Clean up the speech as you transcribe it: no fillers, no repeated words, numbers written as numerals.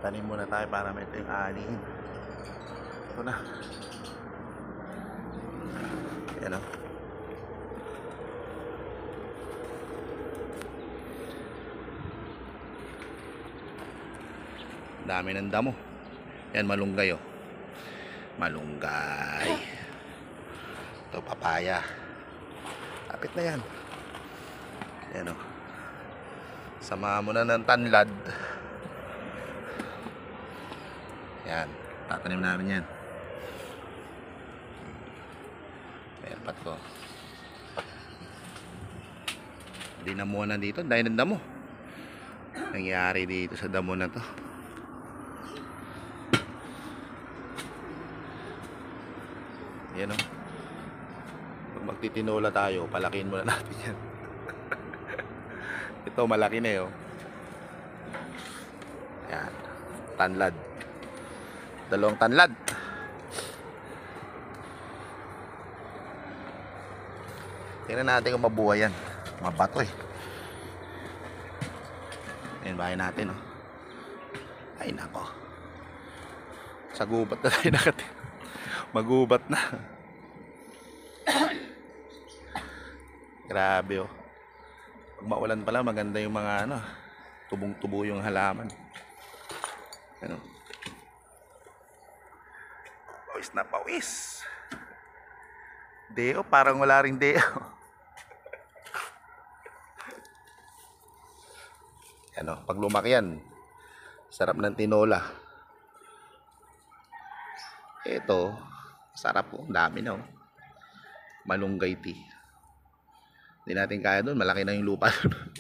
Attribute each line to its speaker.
Speaker 1: Tanim muna tayo para may ito yung anihin. Ito na. Yan o. Dami ng damo. Yan, malunggay o. Malunggay. Ito, papaya. Kapit na yan. Yan o. Samahan mo na ng tanlad. Yan, tatanim namin yan. Ayan, pat ko. Hindi na muna dito, dahil ng damo. Nangyari dito sa damo na to. Yan o. Pag magtitinola tayo, palakihin muna natin yan. Ito, malaki na yun. Yan, tanlad. Dalawang tanlad. Tingnan natin kung mabuhay yan. Mabato eh. Ayan, bahay natin oh. Ay nako. Sa gubat na tayo nakatin. Magubat na. Grabe oh. Pag maulan pala maganda yung mga ano, tubong-tubo yung halaman. Ano? Pawis na pawis. Deo, parang wala ring deo. Ano, pag lumaki yan, sarap ng tinola. Ito, sarap po, dami na oh. Malunggay tea. Hindi natin kaya doon, malaki na yung lupa doon.